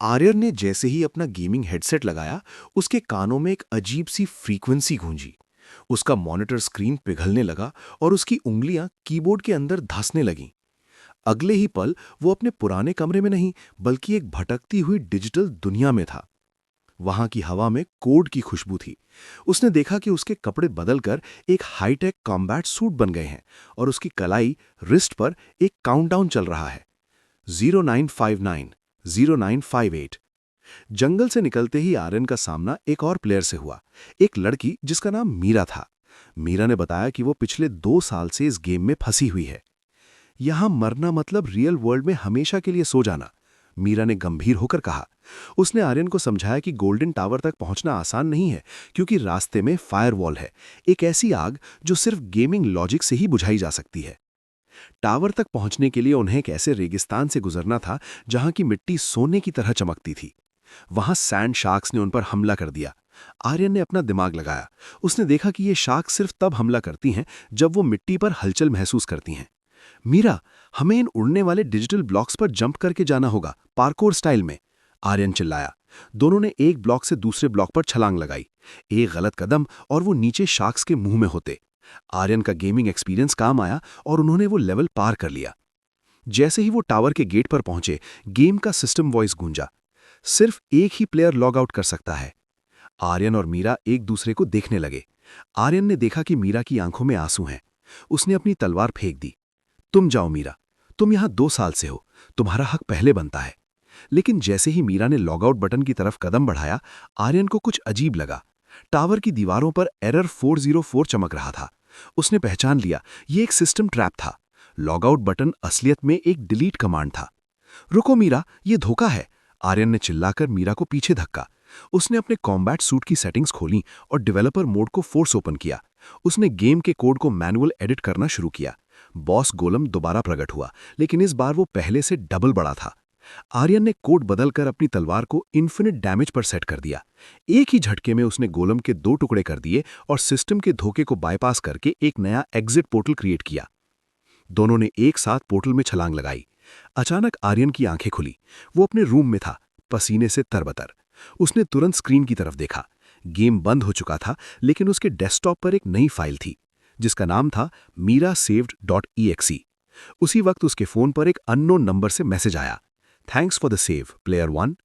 आर्यन ने जैसे ही अपना गेमिंग हेडसेट लगाया, उसके कानों में एक अजीब सी फ्रीक्वेंसी गूंजी। उसका मॉनिटर स्क्रीन पिघलने लगा और उसकी उंगलियां कीबोर्ड के अंदर धंसने लगीं। अगले ही पल वो अपने पुराने कमरे में नहीं, बल्कि एक भटकती हुई डिजिटल दुनिया में था। वहां की हवा में कोड की खुशबू थी। उसने देखा कि उसके कपड़े बदलकर एक हाईटेक कॉम्बैट सूट बन गए हैं और उसकी कलाई रिस्ट पर एक काउंटडाउन चल रहा है। 0959, 0958। जंगल से निकलते ही आर्यन का सामना एक और प्लेयर से हुआ, एक लड़की जिसका नाम मीरा था। मीरा ने बताया कि वो पिछले 2 साल से इस गेम में फंसी हुई है। यहां मरना मतलब रियल वर्ल्ड में हमेशा के लिए सो जाना, मीरा ने गंभीर होकर कहा। उसने आर्यन को समझाया कि गोल्डन टावर तक पहुंचना आसान नहीं है, क्योंकि रास्ते में फायरवॉल है, एक ऐसी आग जो सिर्फ गेमिंग लॉजिक से ही बुझाई जा सकती है। टावर तक पहुंचने के लिए उन्हें एक ऐसे रेगिस्तान से गुजरना था जहां की मिट्टी सोने की तरह चमकती थी। वहां सैंड शार्क्स ने उन पर हमला कर दिया। आर्यन ने अपना दिमाग लगाया। उसने देखा कि ये शार्क सिर्फ तब हमला करती हैं जब वो मिट्टी पर हलचल महसूस करती हैं। मीरा, हमें इन उड़ने वाले डिजिटल ब्लॉक्स पर जंप करके जाना होगा, पार्कोर स्टाइल में, आर्यन चिल्लाया। दोनों ने एक ब्लॉक से दूसरे ब्लॉक पर छलांग लगाई। एक गलत कदम और वो नीचे शार्क्स के मुंह में होते। आर्यन का गेमिंग एक्सपीरियंस काम आया और उन्होंने वो लेवल पार कर लिया। जैसे ही वो टावर के गेट पर पहुंचे, गेम का सिस्टम वॉइस गूंजा। सिर्फ एक ही प्लेयर लॉग आउट कर सकता है। आर्यन और मीरा एक दूसरे को देखने लगे। आर्यन ने देखा कि मीरा की आंखों में आंसू हैं। उसने अपनी तलवार फेंक दी। तुम जाओ मीरा, तुम यहां 2 साल से हो, तुम्हारा हक पहले बनता है। लेकिन जैसे ही मीरा ने लॉग आउट बटन की तरफ कदम बढ़ाया, आर्यन को कुछ अजीब लगा। टावर की दीवारों पर एरर 404 चमक रहा था। उसने पहचान लिया, ये एक सिस्टम ट्रैप था। लॉग आउट बटन असलियत में एक डिलीट कमांड था। रुको मीरा, ये धोखा है, आर्यन ने चिल्लाकर मीरा को पीछे धक्का। उसने अपने कॉम्बैट सूट की सेटिंग्स खोली और डेवलपर मोड को फोर्स ओपन किया। उसने गेम के कोड को मैनुअल एडिट करना शुरू किया। बॉस गोलम दोबारा प्रकट हुआ, लेकिन इस बार वो पहले से डबल बड़ा था। आर्यन ने कोड बदलकर अपनी तलवार को इन्फिनिट डैमेज पर सेट कर दिया। एक ही झटके में उसने गोलम के 2 टुकड़े कर दिए और सिस्टम के धोखे को बाईपास करके एक नया एग्जिट पोर्टल क्रिएट किया। दोनों ने एक साथ पोर्टल में छलांग लगाई। अचानक आर्यन की आंखें खुली। वो अपने रूम में था, पसीने से तरबतर। उसने तुरंत स्क्रीन की तरफ देखा। गेम बंद हो चुका था, लेकिन उसके डेस्कटॉप पर एक नई फाइल थी, जिसका नाम था mirasaved.exe। उसी वक्त उसके फोन पर एक अननोन नंबर से मैसेज आया। Thanks for the save, player 1।